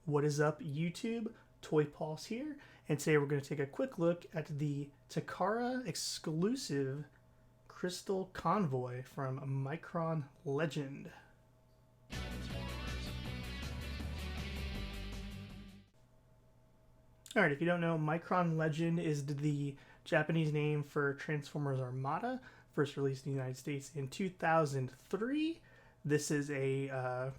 What is up, YouTube? Toy Pulse here, and today we're going to take a quick look at the Takara exclusive Crystal Convoy from Micron Legend. Alright, if you don't know, Micron Legend is the Japanese name for Transformers Armada, first released in the United States in 2003. This is a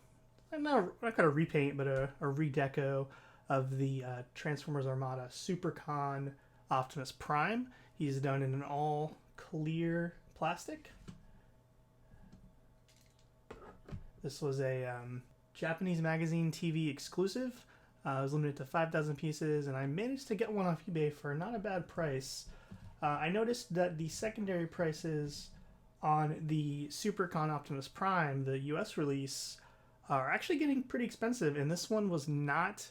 not kind of repaint, but a redeco of the Transformers Armada Supercon Optimus Prime. He's done in an all clear plastic. This was a Japanese magazine TV exclusive. It was limited to 5,000 pieces, and I managed to get one off eBay for not a bad price. I noticed that the secondary prices on the Supercon Optimus Prime, the US release, are actually getting pretty expensive, and this one was not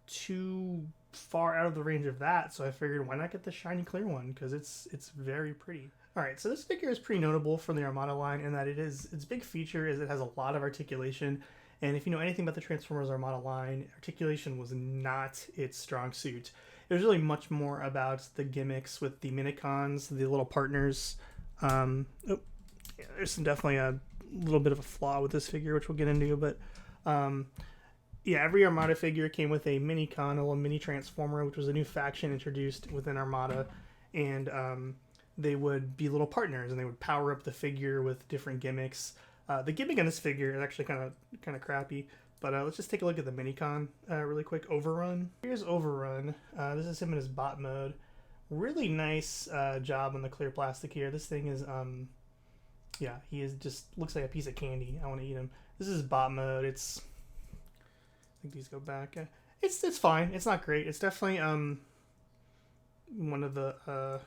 too far out of the range of that, so I figured why not get the shiny clear one, because it's very pretty. Alright, so this figure is pretty notable from the Armada line in that its big feature is it has a lot of articulation, and if you know anything about the Transformers Armada line, articulation was not its strong suit. It was really much more about the gimmicks with the Minicons, the little partners. There's definitely a little bit of a flaw with this figure, which we'll get into, but yeah, every Armada figure came with a Minicon, a little mini Transformer, which was a new faction introduced within Armada, and they would be little partners, and they would power up the figure with different gimmicks. The gimmick on this figure is actually kind of crappy, but let's just take a look at the Minicon really quick. Overrun. Here's Overrun. This is him in his bot mode. Really nice job on the clear plastic here. This thing is yeah, he is just looks like a piece of candy. I want to eat him. This is bot mode. I think these go back. It's fine. It's not great. It's definitely one of the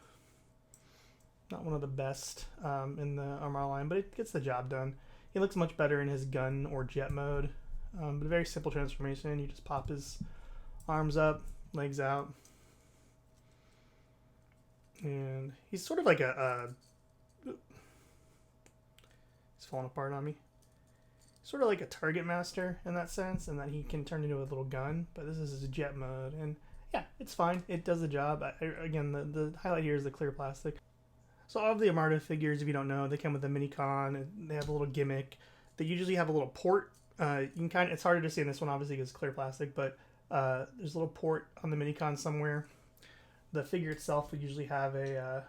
not one of the best in the Armada line, but it gets the job done. He looks much better in his gun or jet mode. But a very simple transformation. You just pop his arms up, legs out, and he's sort of like he's falling apart on me. Sort of like a target master in that sense, and that he can turn into a little gun, but this is his jet mode, and yeah, it's fine. It does the job. Again, the highlight here is the clear plastic. So all of the Armada figures, if you don't know, they come with a Minicon, and they have a little gimmick. They usually have a little port. You can it's harder to see in this one, obviously, because it's clear plastic, but there's a little port on the Minicon somewhere. The figure itself would usually have have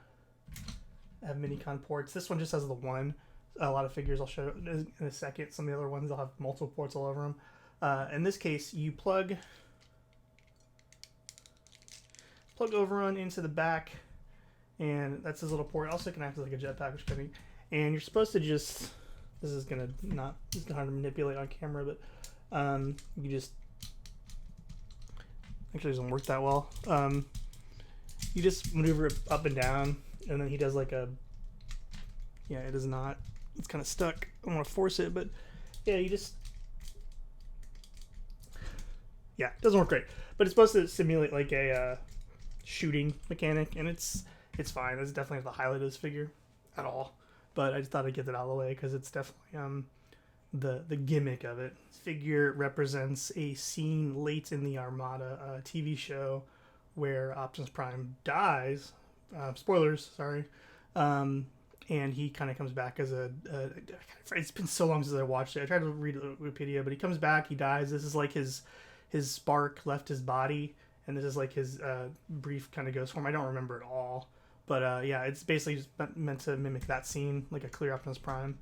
Minicon ports. This one just has the one. A lot of figures I'll show in a second. Some of the other ones, they'll have multiple ports all over them. In this case, you plug Overrun into the back, and that's his little port. Also can act as like a jetpack, which kind of, and you're supposed to just, it's gonna hard to manipulate on camera, but you just, actually doesn't work that well. You just maneuver it up and down, and then he does like a, yeah, it is not, it's kind of stuck. I want to force it, but yeah, you just, yeah, it doesn't work great, but it's supposed to simulate like a shooting mechanic, and it's fine. That's definitely the highlight of this figure at all, but I just thought I'd get that out of the way because it's definitely the gimmick of it. This figure represents a scene late in the Armada TV show where Optimus Prime dies. Spoilers, sorry. And he kind of comes back as it's been so long since I watched it. I tried to read Wikipedia, but he comes back, he dies. This is like his spark left his body, and this is like his brief kind of ghost form. I don't remember it all, but yeah, it's basically just meant to mimic that scene, like a clear Optimus Prime.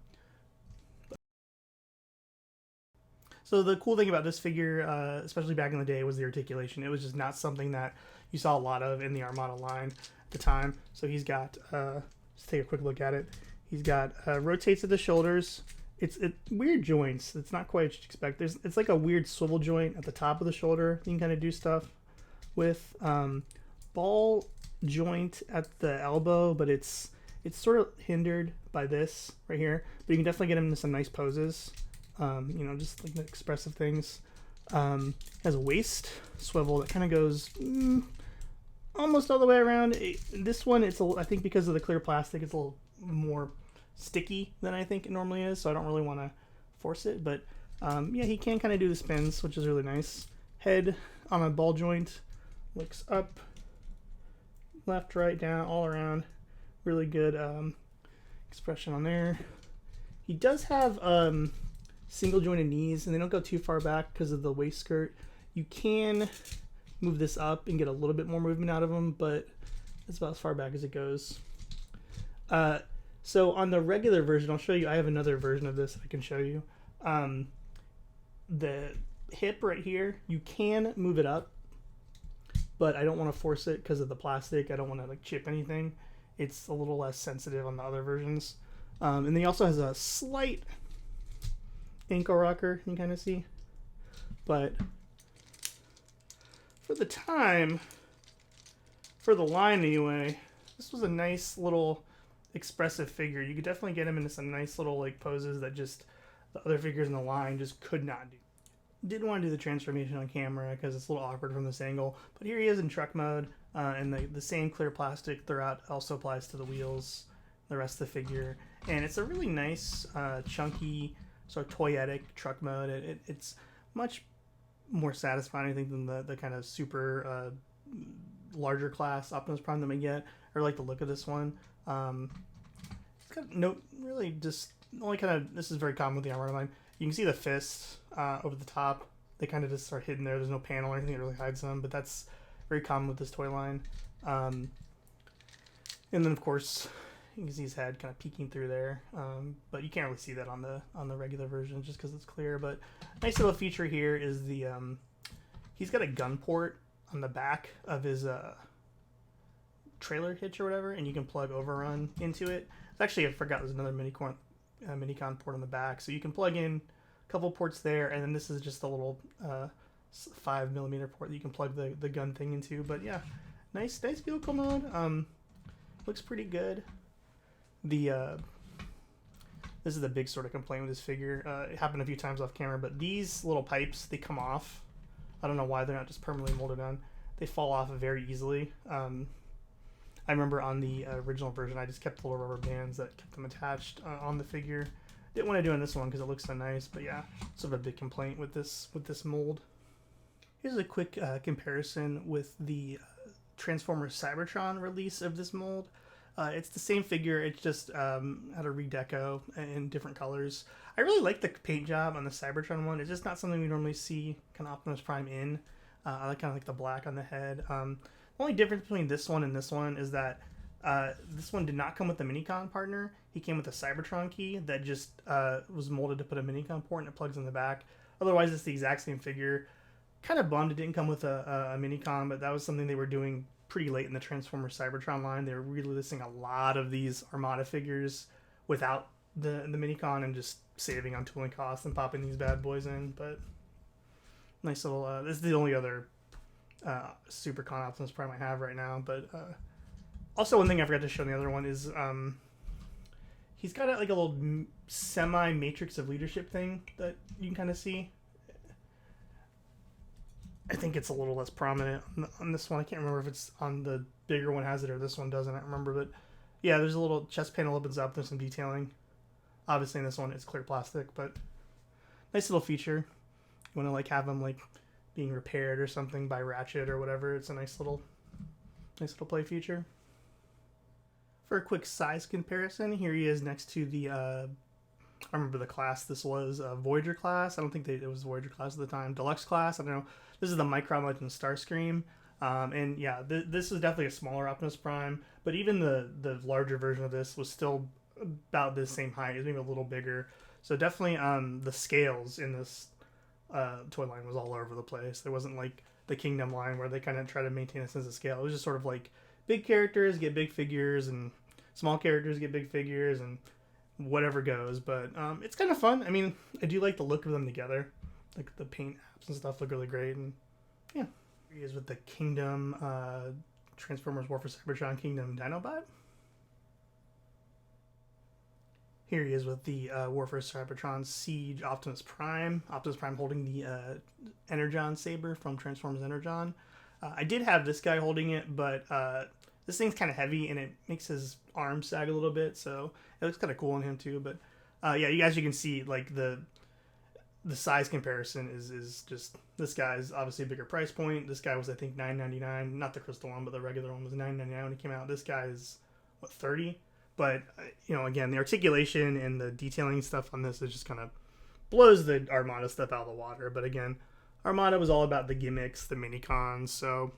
So the cool thing about this figure, especially back in the day, was the articulation. It was just not something that you saw a lot of in the Armada line at the time. So he's got, let's take a quick look at it. He's got rotates at the shoulders. It's weird joints. It's not quite what you'd expect. It's like a weird swivel joint at the top of the shoulder. You can kind of do stuff with ball joint at the elbow, but it's sort of hindered by this right here. But you can definitely get him into some nice poses. You know, just like the expressive things. Has a waist swivel that kind of goes almost all the way around. This one, I think because of the clear plastic, it's a little more sticky than I think it normally is, so I don't really want to force it, but yeah, he can kind of do the spins, which is really nice. head on a ball joint, looks up, left, right, down, all around. Really good expression on there. He does have single jointed knees, and they don't go too far back because of the waist skirt. You can move this up and get a little bit more movement out of them, but that's about as far back as it goes. So on the regular version, I'll show you. I have another version of this I can show you. The hip right here, you can move it up, but I don't want to force it because of the plastic. I don't want to like chip anything. It's a little less sensitive on the other versions. And then he also has a slight ankle rocker, you can kind of see. But for the time, for the line anyway, this was a nice little expressive figure. You could definitely get him into some nice little like poses that just the other figures in the line just could not do. Didn't want to do the transformation on camera because it's a little awkward from this angle, but here he is in truck mode, and the same clear plastic throughout also applies to the wheels, the rest of the figure, and it's a really nice, chunky, sort of toyetic truck mode. It's much more satisfying, I think, than the kind of super larger class Optimus Prime that we get. I like the look of this one. It's got no really just only kind of, this is very common with the Armada line. You can see the fists over the top. They kind of just are hidden there. There's no panel or anything that really hides them, but that's very common with this toy line. And then of course you can see his head kind of peeking through there, but you can't really see that on the regular version just because it's clear. But nice little feature here is the he's got a gun port on the back of his trailer hitch or whatever, and you can plug Overrun into it. Actually, I forgot there's another Minicon port on the back, so you can plug in a couple ports there, and then this is just a little 5mm port that you can plug the gun thing into. But yeah, nice vehicle mode. Looks pretty good. This is the big sort of complaint with this figure. It happened a few times off camera, but these little pipes, they come off. I don't know why they're not just permanently molded on. They fall off very easily. I remember on the original version, I just kept the little rubber bands that kept them attached on the figure. Didn't want to do on this one because it looks so nice, but yeah, sort of a big complaint with this mold. Here's a quick comparison with the Transformers Cybertron release of this mold. It's the same figure, it's just had a redeco in different colors. I really like the paint job on the Cybertron one. It's just not something we normally see kind of Optimus Prime in. I kind of like the black on the head. The only difference between this one and this one is that this one did not come with a Minicon partner. He came with a Cybertron key that just was molded to put a Minicon port and it plugs in the back. Otherwise, it's the exact same figure. Kind of bummed it didn't come with a Minicon, but that was something they were doing pretty late in the Transformers Cybertron line. They were releasing a lot of these Armada figures without the Minicon and just saving on tooling costs and popping these bad boys in. But nice little, this is the only other Super Con Optimus Prime I have right now. But also one thing I forgot to show in the other one is he's got like a little semi-matrix of leadership thing that you can kind of see. I think it's a little less prominent on this one. I can't remember if it's on the bigger one has it or this one doesn't. I don't remember, but yeah, there's a little chest panel opens up. There's some detailing. Obviously in this one it's clear plastic, but nice little feature. You want to like have them like being repaired or something by Ratchet or whatever. It's a nice little play feature. For a quick size comparison, here he is next to the I remember the class this was, Voyager class. I don't think it was Voyager class at the time. Deluxe class, I don't know. This is the Micron Legend Starscream. And yeah, this is definitely a smaller Optimus Prime, but even the larger version of this was still about the same height. It was maybe a little bigger. So definitely the scales in this toy line was all over the place. There wasn't like the Kingdom line where they kind of try to maintain a sense of scale. It was just sort of like big characters get big figures and small characters get big figures and whatever goes. But it's kind of fun. I mean, I do like the look of them together. Like the paint apps and stuff look really great. And yeah, here he is with the Kingdom Transformers War for Cybertron Kingdom Dinobot. Here he is with the War for Cybertron Siege Optimus Prime. Optimus Prime holding the Energon saber from Transformers Energon. I did have this guy holding it, but this thing's kind of heavy and it makes his arm sag a little bit, so it looks kind of cool on him too. But yeah, you guys, you can see like the the size comparison is just, this guy's obviously a bigger price point. This guy was, I think, $9.99. Not the crystal one, but the regular one was $9.99 when he came out. This guy is, what, $30? But, again, the articulation and the detailing stuff on this is just kind of blows the Armada stuff out of the water. But again, Armada was all about the gimmicks, the mini cons, so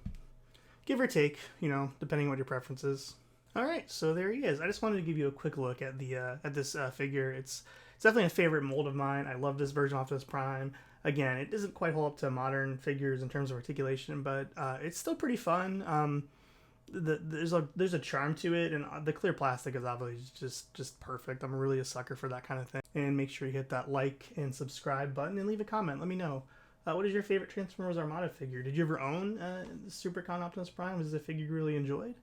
give or take, depending on what your preference is. All right, so there he is. I just wanted to give you a quick look at this figure. It's definitely a favorite mold of mine. I love this version of Optimus Prime. Again, it doesn't quite hold up to modern figures in terms of articulation, but it's still pretty fun. There's a charm to it, and the clear plastic is obviously just perfect. I'm really a sucker for that kind of thing. And make sure you hit that like and subscribe button and leave a comment. Let me know. What is your favorite Transformers Armada figure? Did you ever own Supercon Optimus Prime? Was it a figure you really enjoyed?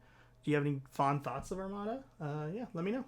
Do you have any fond thoughts of Armada? Yeah, let me know.